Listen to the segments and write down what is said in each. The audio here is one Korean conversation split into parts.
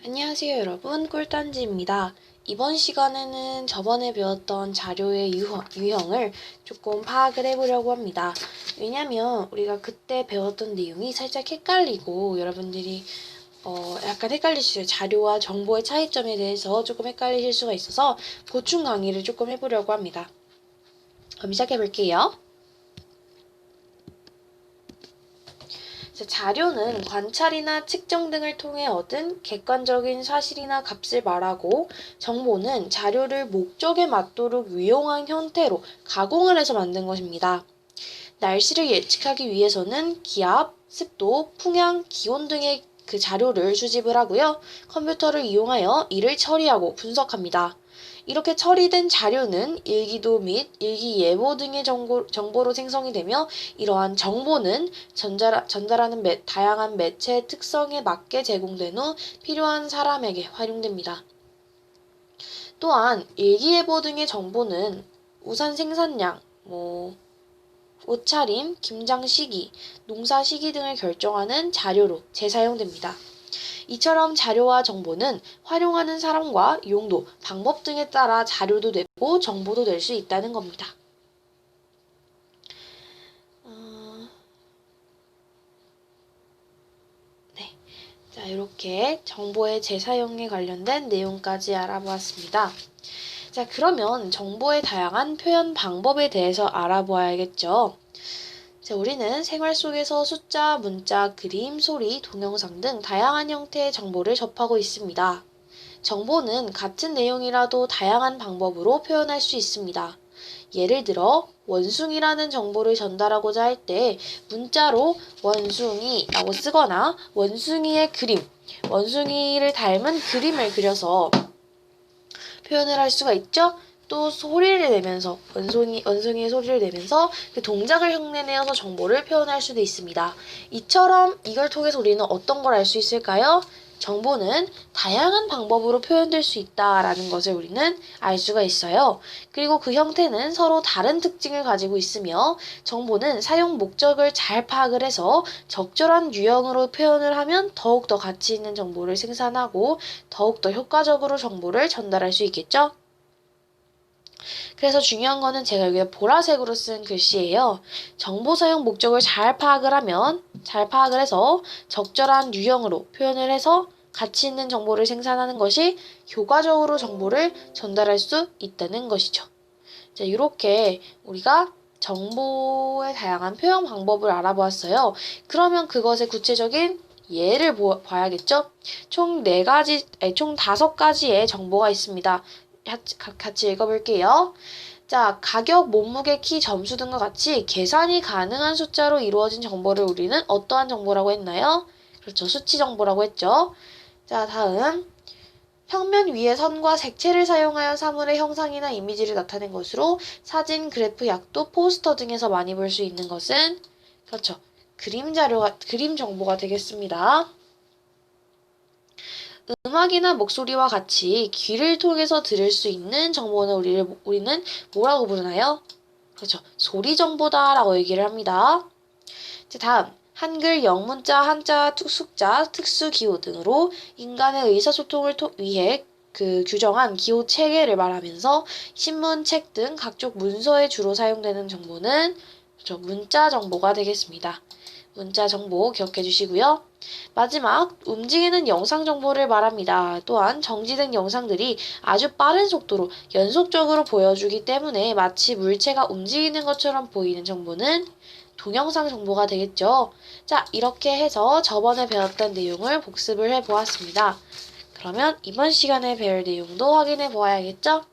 안녕하세요 여러분, 꿀단지입니다. 이번 시간에는 저번에 배웠던 자료의 유형을 조금 파악을 해보려고 합니다. 왜냐면 우리가 그때 배웠던 내용이 살짝 헷갈리고 여러분들이 약간 헷갈리시죠? 자료와 정보의 차이점에 대해서 조금 헷갈리실 수가 있어서 보충 강의를 조금 해보려고 합니다. 그럼 시작해볼게요. 자료는 관찰이나 측정 등을 통해 얻은 객관적인 사실이나 값을 말하고, 정보는 자료를 목적에 맞도록 유용한 형태로 가공을 해서 만든 것입니다. 날씨를 예측하기 위해서는 기압, 습도, 풍향, 기온 등의 그 자료를 수집을 하고요. 컴퓨터를 이용하여 이를 처리하고 분석합니다. 이렇게 처리된 자료는 일기도 및 일기예보 등의 정보로 생성이 되며, 이러한 정보는 전달하는 다양한 매체의 특성에 맞게 제공된 후 필요한 사람에게 활용됩니다. 또한 일기예보 등의 정보는 우산 생산량, 옷차림, 김장 시기, 농사 시기 등을 결정하는 자료로 재사용됩니다. 이처럼 자료와 정보는 활용하는 사람과 용도, 방법 등에 따라 자료도 되고 정보도 될 수 있다는 겁니다. 네. 자, 이렇게 정보의 재사용에 관련된 내용까지 알아보았습니다. 자, 그러면 정보의 다양한 표현 방법에 대해서 알아보아야겠죠. 자, 우리는 생활 속에서 숫자, 문자, 그림, 소리, 동영상 등 다양한 형태의 정보를 접하고 있습니다. 정보는 같은 내용이라도 다양한 방법으로 표현할 수 있습니다. 예를 들어 원숭이라는 정보를 전달하고자 할 때 문자로 원숭이라고 쓰거나 원숭이의 그림, 원숭이를 닮은 그림을 그려서 표현을 할 수가 있죠. 또 소리를 내면서 원숭이의 소리를 내면서 그 동작을 흉내내어서 정보를 표현할 수도 있습니다. 이처럼 이걸 통해서 우리는 어떤 걸 알 수 있을까요? 정보는 다양한 방법으로 표현될 수 있다라는 것을 우리는 알 수가 있어요. 그리고 그 형태는 서로 다른 특징을 가지고 있으며, 정보는 사용 목적을 잘 파악을 해서 적절한 유형으로 표현을 하면 더욱더 가치 있는 정보를 생산하고 더욱더 효과적으로 정보를 전달할 수 있겠죠? 그래서 중요한 거는 제가 여기에 보라색으로 쓴 글씨예요. 정보 사용 목적을 잘 파악을 해서 적절한 유형으로 표현을 해서 가치 있는 정보를 생산하는 것이 효과적으로 정보를 전달할 수 있다는 것이죠. 자, 이렇게 우리가 정보의 다양한 표현 방법을 알아보았어요. 그러면 그것의 구체적인 예를 봐야겠죠? 총 5가지의 정보가 있습니다. 같이 읽어볼게요. 자, 가격, 몸무게, 키, 점수 등과 같이 계산이 가능한 숫자로 이루어진 정보를 우리는 어떠한 정보라고 했나요? 그렇죠. 수치 정보라고 했죠. 자, 다음. 평면 위에 선과 색채를 사용하여 사물의 형상이나 이미지를 나타낸 것으로 사진, 그래프, 약도, 포스터 등에서 많이 볼 수 있는 것은, 그렇죠. 그림 정보가 되겠습니다. 음악이나 목소리와 같이 귀를 통해서 들을 수 있는 정보는 우리는 뭐라고 부르나요? 그렇죠. 소리 정보다라고 얘기를 합니다. 자, 다음. 한글, 영문자, 한자, 숫자, 특수 기호 등으로 인간의 의사소통을 위해 규정한 기호 체계를 말하면서 신문, 책 등 각종 문서에 주로 사용되는 정보는, 그렇죠, 문자 정보가 되겠습니다. 문자 정보 기억해 주시고요. 마지막, 움직이는 영상 정보를 말합니다. 또한 정지된 영상들이 아주 빠른 속도로 연속적으로 보여주기 때문에 마치 물체가 움직이는 것처럼 보이는 정보는 동영상 정보가 되겠죠. 자, 이렇게 해서 저번에 배웠던 내용을 복습을 해보았습니다. 그러면 이번 시간에 배울 내용도 확인해 보아야겠죠?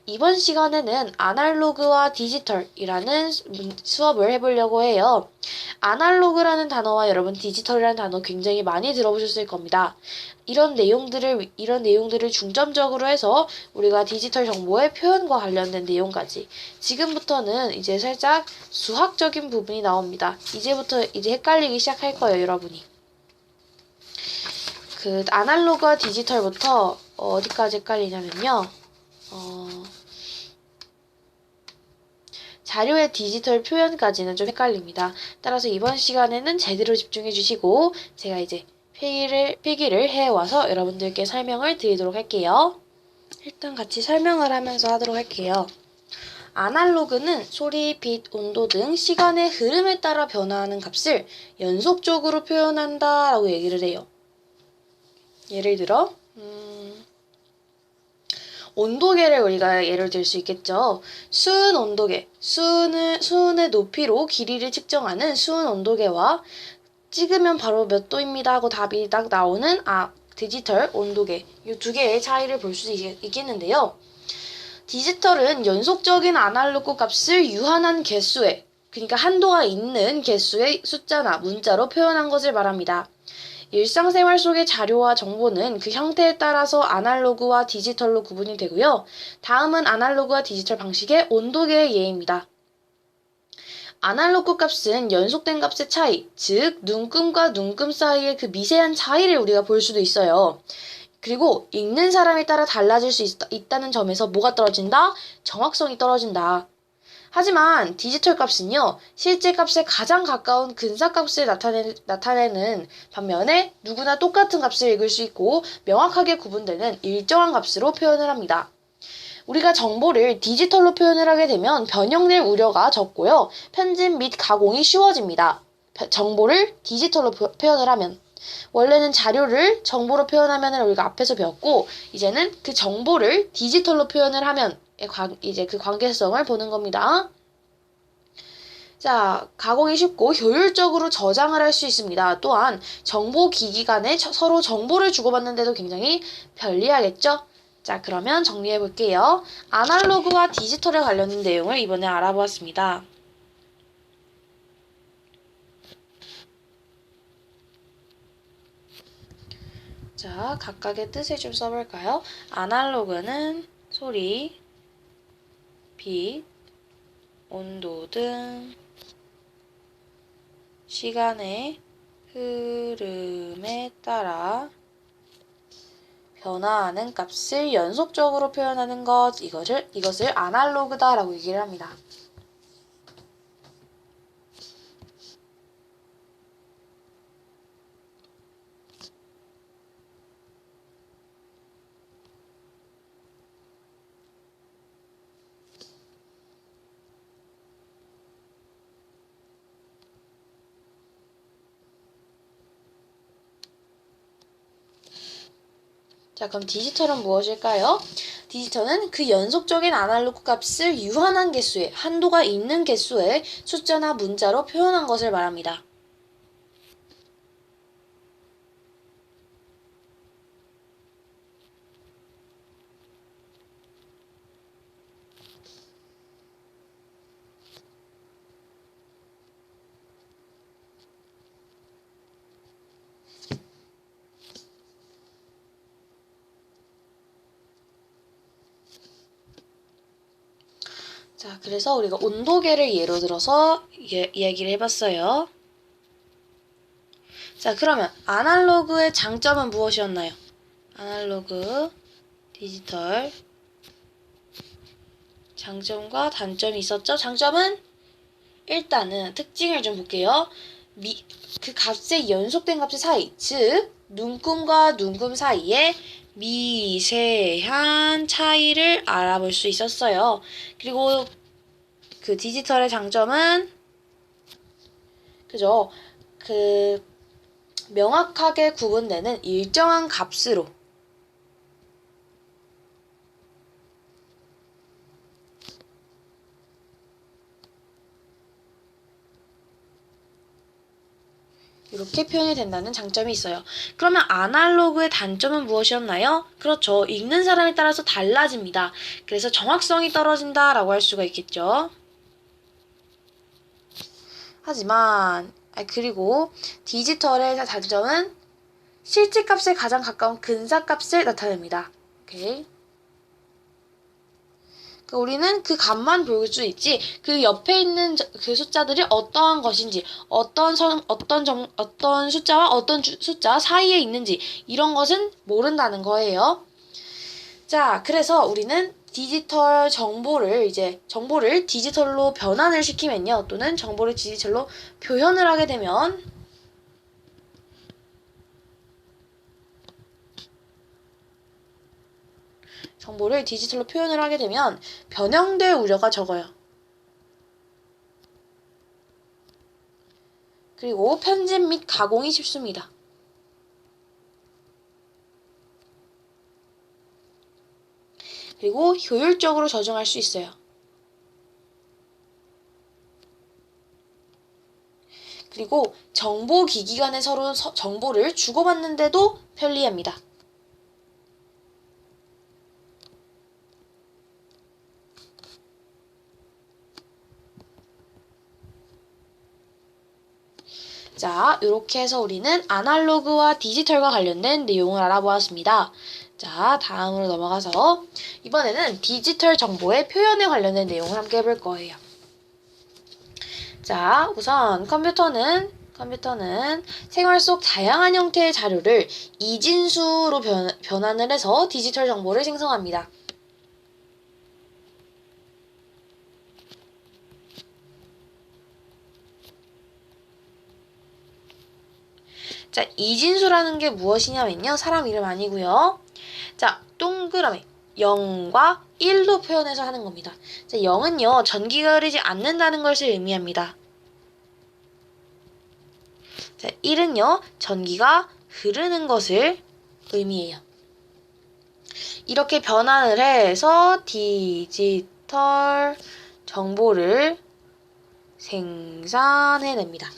이번 시간에는 아날로그와 디지털이라는 수업을 해보려고 해요. 아날로그라는 단어와 여러분 디지털이라는 단어 굉장히 많이 들어보셨을 겁니다. 이런 내용들을 중점적으로 해서 우리가 디지털 정보의 표현과 관련된 내용까지, 지금부터는 이제 살짝 수학적인 부분이 나옵니다. 이제부터 헷갈리기 시작할 거예요, 여러분이. 아날로그와 디지털부터 어디까지 헷갈리냐면요. 자료의 디지털 표현까지는 좀 헷갈립니다. 따라서 이번 시간에는 제대로 집중해 주시고 제가 이제 필기를 해와서 여러분들께 설명을 드리도록 할게요. 일단 같이 설명을 하면서 하도록 할게요. 아날로그는 소리, 빛, 온도 등 시간의 흐름에 따라 변화하는 값을 연속적으로 표현한다 라고 얘기를 해요. 예를 들어 온도계를 우리가 예를 들 수 있겠죠. 수은 온도계, 수은의 높이로 길이를 측정하는 수은 온도계와 찍으면 바로 몇 도입니다 하고 답이 딱 나오는 디지털 온도계, 이 두 개의 차이를 볼 수 있겠는데요. 디지털은 연속적인 아날로그 값을 유한한 개수의, 그러니까 한도가 있는 개수의 숫자나 문자로 표현한 것을 말합니다. 일상생활 속의 자료와 정보는 그 형태에 따라서 아날로그와 디지털로 구분이 되고요. 다음은 아날로그와 디지털 방식의 온도계의 예입니다. 아날로그 값은 연속된 값의 차이, 즉 눈금과 눈금 사이의 그 미세한 차이를 우리가 볼 수도 있어요. 그리고 읽는 사람에 따라 달라질 수 있다는 점에서 뭐가 떨어진다? 정확성이 떨어진다. 하지만 디지털 값은요, 실제 값에 가장 가까운 근사값을 나타내는 반면에 누구나 똑같은 값을 읽을 수 있고 명확하게 구분되는 일정한 값으로 표현을 합니다. 우리가 정보를 디지털로 표현을 하게 되면 변형될 우려가 적고요, 편집 및 가공이 쉬워집니다. 정보를 디지털로 표현을 하면. 원래는 자료를 정보로 표현하면 우리가 앞에서 배웠고, 이제는 그 정보를 디지털로 표현을 하면 이제 그 관계성을 보는 겁니다. 자, 가공이 쉽고 효율적으로 저장을 할 수 있습니다. 또한 정보기기 간에 서로 정보를 주고받는데도 굉장히 편리하겠죠? 자, 그러면 정리해 볼게요. 아날로그와 디지털에 관련된 내용을 이번에 알아보았습니다. 자, 각각의 뜻을 좀 써볼까요? 아날로그는 소리, 빛, 온도 등 시간의 흐름에 따라 변화하는 값을 연속적으로 표현하는 것, 이것을 아날로그다라고 얘기를 합니다. 자, 그럼 디지털은 무엇일까요? 디지털은 그 연속적인 아날로그 값을 유한한 개수의, 한도가 있는 개수의 숫자나 문자로 표현한 것을 말합니다. 자, 그래서 우리가 온도계를 예로 들어서 이야기를 해봤어요. 자, 그러면 아날로그의 장점은 무엇이었나요? 아날로그, 디지털, 장점과 단점이 있었죠? 장점은 일단은 특징을 좀 볼게요. 그 값의 연속된 값의 사이, 즉 눈금과 눈금 사이에 미세한 차이를 알아볼 수 있었어요. 그리고 그 디지털의 장점은 그죠? 그 명확하게 구분되는 일정한 값으로 이렇게 표현이 된다는 장점이 있어요. 그러면 아날로그의 단점은 무엇이었나요? 그렇죠. 읽는 사람에 따라서 달라집니다. 그래서 정확성이 떨어진다라고 할 수가 있겠죠. 하지만 그리고 디지털의 단점은 실제 값에 가장 가까운 근사값을 나타냅니다. 오케이. 우리는 그 값만 볼 수 있지 그 옆에 있는 그 숫자들이 어떠한 것인지 어떤 숫자와 어떤 숫자 사이에 있는지 이런 것은 모른다는 거예요. 자, 그래서 우리는 디지털 정보를 디지털로 변환을 시키면요, 또는 정보를 디지털로 표현을 하게 되면 정보를 디지털로 표현을 하게 되면 변형될 우려가 적어요. 그리고 편집 및 가공이 쉽습니다. 그리고 효율적으로 저장할 수 있어요. 그리고 정보기기 간에 서로 정보를 주고받는데도 편리합니다. 자, 이렇게 해서 우리는 아날로그와 디지털과 관련된 내용을 알아보았습니다. 자, 다음으로 넘어가서 이번에는 디지털 정보의 표현에 관련된 내용을 함께 해볼 거예요. 자, 우선 컴퓨터는 생활 속 다양한 형태의 자료를 이진수로 변환을 해서 디지털 정보를 생성합니다. 자, 이진수라는 게 무엇이냐면요. 사람 이름 아니고요. 자, 동그라미 0과 1로 표현해서 하는 겁니다. 자, 0은요. 전기가 흐르지 않는다는 것을 의미합니다. 자, 1은요. 전기가 흐르는 것을 의미해요. 이렇게 변환을 해서 디지털 정보를 생산해냅니다.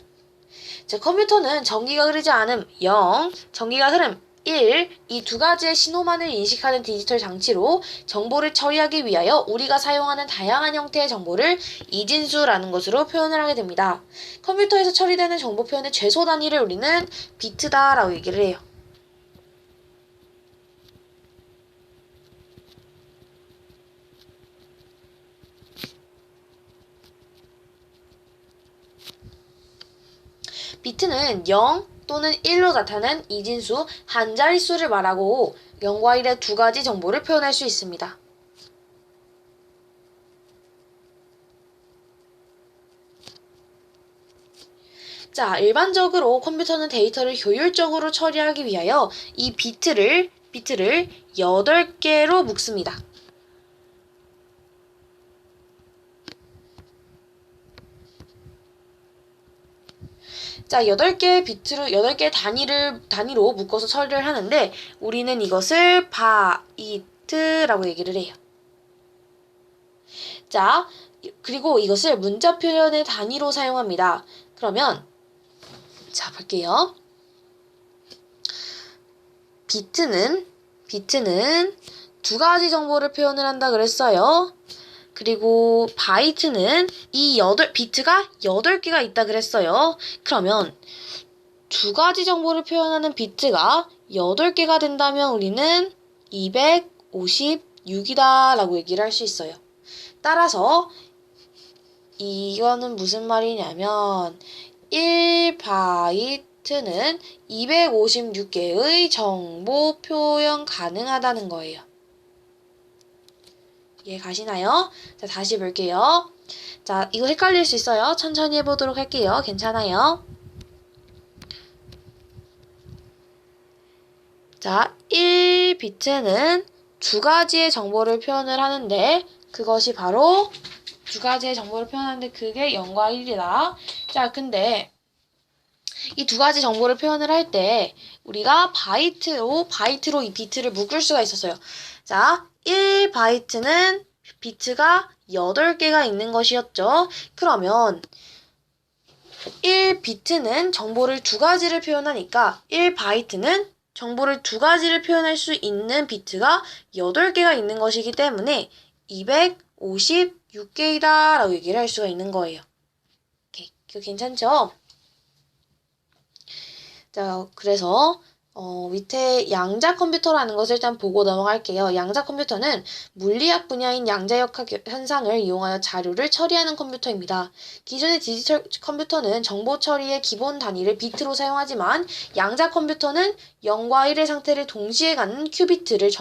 자, 컴퓨터는 전기가 흐르지 않음 0, 전기가 흐름 1, 이 두 가지의 신호만을 인식하는 디지털 장치로 정보를 처리하기 위하여 우리가 사용하는 다양한 형태의 정보를 이진수라는 것으로 표현을 하게 됩니다. 컴퓨터에서 처리되는 정보 표현의 최소 단위를 우리는 비트다라고 얘기를 해요. 비트는 0 또는 1로 나타난 이진수 한 자릿수를 말하고 0과 1의 두 가지 정보를 표현할 수 있습니다. 자, 일반적으로 컴퓨터는 데이터를 효율적으로 처리하기 위하여 이 비트를 8개로 묶습니다. 자, 8개의 단위로 묶어서 처리를 하는데 우리는 이것을 바이트라고 얘기를 해요. 자, 그리고 이것을 문자 표현의 단위로 사용합니다. 그러면 자, 볼게요. 비트는 두 가지 정보를 표현을 한다 그랬어요. 그리고 바이트는 비트가 8개가 있다 그랬어요. 그러면 두 가지 정보를 표현하는 비트가 8개가 된다면 우리는 256이다 라고 얘기를 할 수 있어요. 따라서 이거는 무슨 말이냐면 1바이트는 256개의 정보 표현 가능하다는 거예요. 이해 가시나요? 자, 다시 볼게요. 자, 이거 헷갈릴 수 있어요. 천천히 해보도록 할게요. 괜찮아요? 자, 1비트는 두 가지의 정보를 표현을 하는데 그것이 바로 두 가지의 정보를 표현하는데 그게 0과 1이다. 자, 근데 이 두 가지 정보를 표현을 할 때 우리가 바이트로 이 비트를 묶을 수가 있었어요. 자, 1바이트는 비트가 8개가 있는 것이었죠. 그러면 1비트는 정보를 두 가지를 표현하니까 1바이트는 정보를 두 가지를 표현할 수 있는 비트가 8개가 있는 것이기 때문에 256개이다 라고 얘기를 할 수가 있는 거예요. 오케이. 이거 괜찮죠? 자, 그래서 밑에 양자 컴퓨터라는 것을 일단 보고 넘어갈게요. 양자 컴퓨터는 물리학 분야인 양자역학 현상을 이용하여 자료를 처리하는 컴퓨터입니다. 기존의 디지털 컴퓨터는 정보 처리의 기본 단위를 비트로 사용하지만 양자 컴퓨터는 0과 1의 상태를 동시에 갖는 큐비트를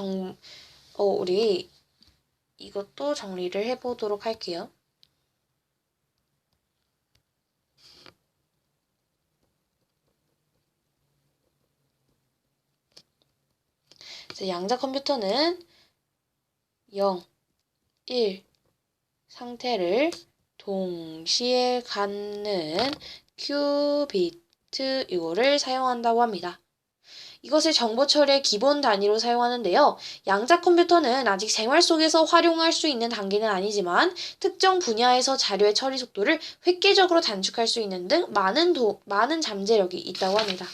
우리 이것도 정리를 해보도록 할게요. 양자 컴퓨터는 0, 1 상태를 동시에 갖는 큐비트 이거를 사용한다고 합니다. 이것을 정보 처리의 기본 단위로 사용하는데요. 양자 컴퓨터는 아직 생활 속에서 활용할 수 있는 단계는 아니지만 특정 분야에서 자료의 처리 속도를 획기적으로 단축할 수 있는 등 많은 잠재력이 있다고 합니다.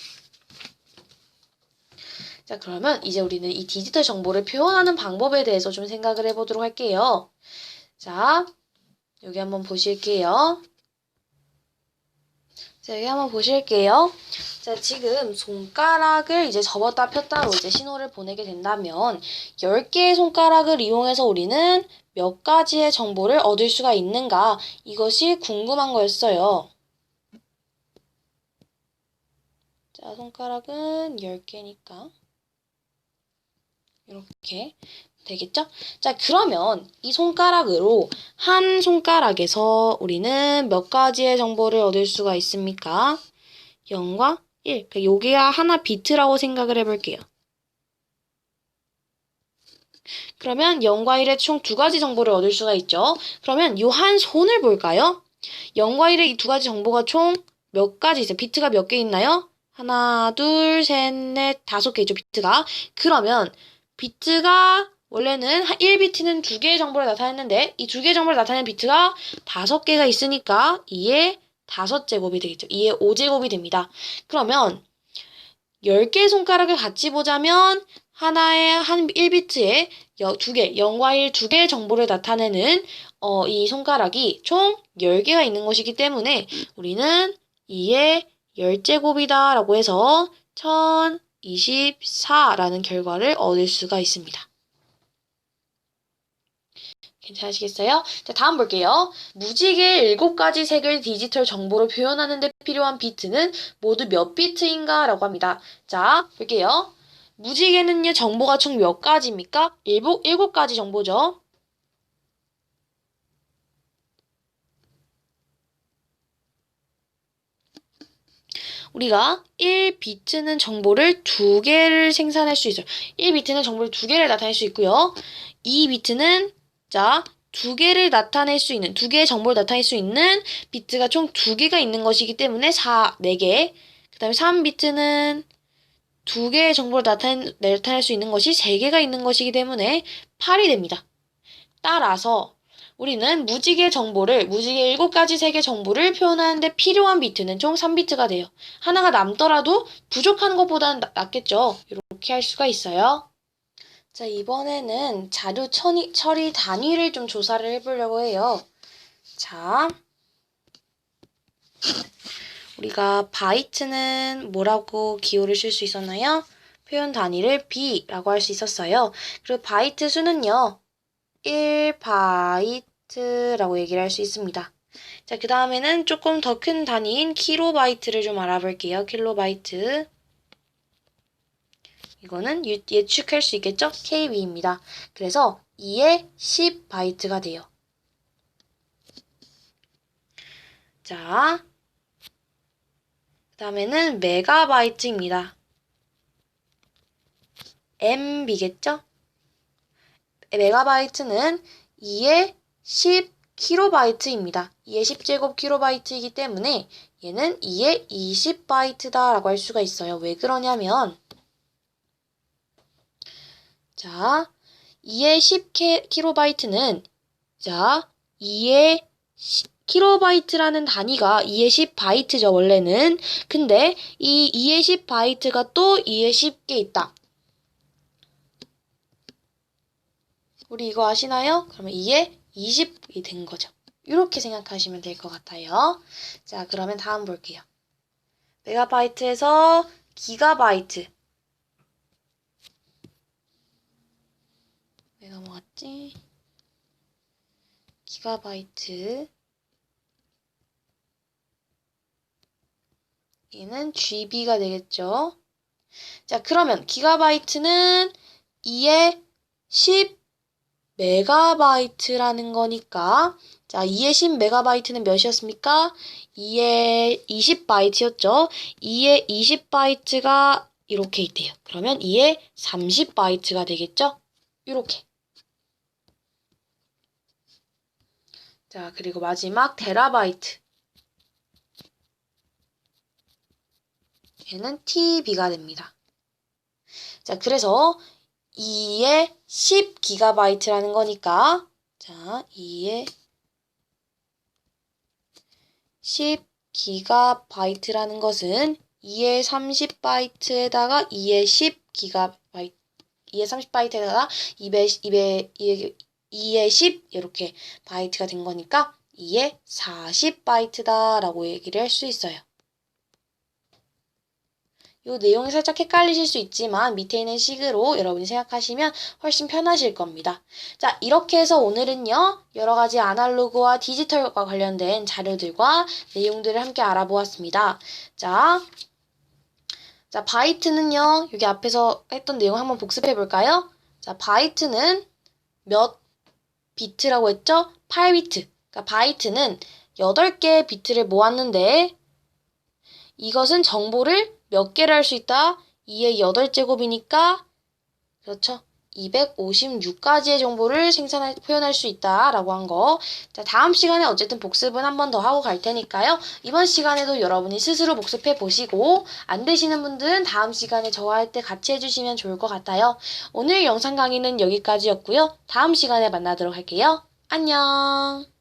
자, 그러면 이제 우리는 이 디지털 정보를 표현하는 방법에 대해서 좀 생각을 해보도록 할게요. 자, 여기 한번 보실게요. 자, 여기 한번 보실게요. 자, 지금 손가락을 이제 접었다 폈다로 이제 신호를 보내게 된다면 10개의 손가락을 이용해서 우리는 몇 가지의 정보를 얻을 수가 있는가? 이것이 궁금한 거였어요. 자, 손가락은 10개니까 이렇게 되겠죠? 자, 그러면 이 손가락으로 한 손가락에서 우리는 몇 가지의 정보를 얻을 수가 있습니까? 0과 1. 그러니까 여기가 하나 비트라고 생각을 해볼게요. 그러면 0과 1의 총 두 가지 정보를 얻을 수가 있죠. 그러면 요 한 손을 볼까요? 0과 1의 이 두 가지 정보가 총 몇 가지 있어요? 비트가 몇 개 있나요? 하나, 둘, 셋, 넷, 5개 있죠, 비트가. 그러면 비트가 원래는 1비트는 2개의 정보를 나타냈는데 이 2개의 정보를 나타내는 비트가 5개가 있으니까 2의 5제곱이 되겠죠. 2의 5제곱이 됩니다. 그러면 10개의 손가락을 같이 보자면 하나의 한 1비트에 2개, 0과 1 2개의 정보를 나타내는 이 손가락이 총 10개가 있는 것이기 때문에 우리는 2의 10제곱이다 라고 해서 1024라는 결과를 얻을 수가 있습니다. 괜찮으시겠어요? 자, 다음 볼게요. 무지개 7가지 색을 디지털 정보로 표현하는 데 필요한 비트는 모두 몇 비트인가? 라고 합니다. 자, 볼게요. 무지개는요, 정보가 총 몇 가지입니까? 7가지 정보죠. 우리가 1비트는 정보를 2개를 생산할 수 있어요. 1비트는 정보를 2개를 나타낼 수 있고요. 2비트는 자, 2개를 나타낼 수 있는, 2개의 정보를 나타낼 수 있는 비트가 총 2개가 있는 것이기 때문에 4개. 그 다음에 3비트는 2개의 정보를 나타낼 수 있는 것이 3개가 있는 것이기 때문에 8이 됩니다. 따라서 우리는 무지개 7가지 색의 정보를 표현하는데 필요한 비트는 총 3비트가 돼요. 하나가 남더라도 부족한 것보다는 낫겠죠. 이렇게 할 수가 있어요. 자, 이번에는 자료 처리 단위를 좀 조사를 해보려고 해요. 자, 우리가 바이트는 뭐라고 기호를 쓸 수 있었나요? 표현 단위를 B라고 할 수 있었어요. 그리고 바이트 수는요, 1바이트라고 얘기를 할 수 있습니다. 자, 그 다음에는 조금 더 큰 단위인 킬로바이트를 좀 알아볼게요. 킬로바이트. 이거는 예측할 수 있겠죠? KB입니다. 그래서 2에 10바이트가 돼요. 자, 그 다음에는 메가바이트입니다. MB겠죠? 메가바이트는 2에 10킬로바이트입니다. 2에 10제곱 킬로바이트이기 때문에 얘는 2에 20바이트다라고 할 수가 있어요. 왜 그러냐면 자, 2에 10킬로바이트는 자, 2에 킬로바이트라는 단위가 2에 10바이트죠, 원래는. 근데 이 2에 10바이트가 또 2에 10개 있다. 우리 이거 아시나요? 그러면 2에 20이 된 거죠. 이렇게 생각하시면 될 것 같아요. 자, 그러면 다음 볼게요. 메가바이트에서 기가바이트. 내가 뭐 왔지? 기가바이트. 얘는 GB가 되겠죠. 자, 그러면 기가바이트는 2에 10메가바이트라는 거니까 자, 2에 10메가바이트는 몇이었습니까? 2에 20바이트였죠. 2에 20바이트가 이렇게 있대요. 그러면 2에 30바이트가 되겠죠? 이렇게. 자, 그리고 마지막 테라바이트. 얘는 TB가 됩니다. 자, 그래서 2에 10GB라는 거니까 자, 2에 10GB라는 것은 2에 30바이트에다가 2에 10GB, 2에 30바이트에다가 2에 10 이렇게 바이트가 된 거니까 2에 40바이트다라고 얘기를 할 수 있어요. 이 내용이 살짝 헷갈리실 수 있지만 밑에 있는 식으로 여러분이 생각하시면 훨씬 편하실 겁니다. 자, 이렇게 해서 오늘은요, 여러 가지 아날로그와 디지털과 관련된 자료들과 내용들을 함께 알아보았습니다. 자, 바이트는요, 여기 앞에서 했던 내용 한번 복습해 볼까요? 자, 바이트는 몇 비트라고 했죠? 8비트. 그러니까 바이트는 8개의 비트를 모았는데 이것은 정보를 몇 개를 할 수 있다? 2의 8제곱이니까 그렇죠. 256가지의 정보를 표현할 수 있다라고 한 거. 자, 다음 시간에 어쨌든 복습은 한 번 더 하고 갈 테니까요. 이번 시간에도 여러분이 스스로 복습해 보시고 안 되시는 분들은 다음 시간에 저와 할 때 같이 해주시면 좋을 것 같아요. 오늘 영상 강의는 여기까지였고요. 다음 시간에 만나도록 할게요. 안녕.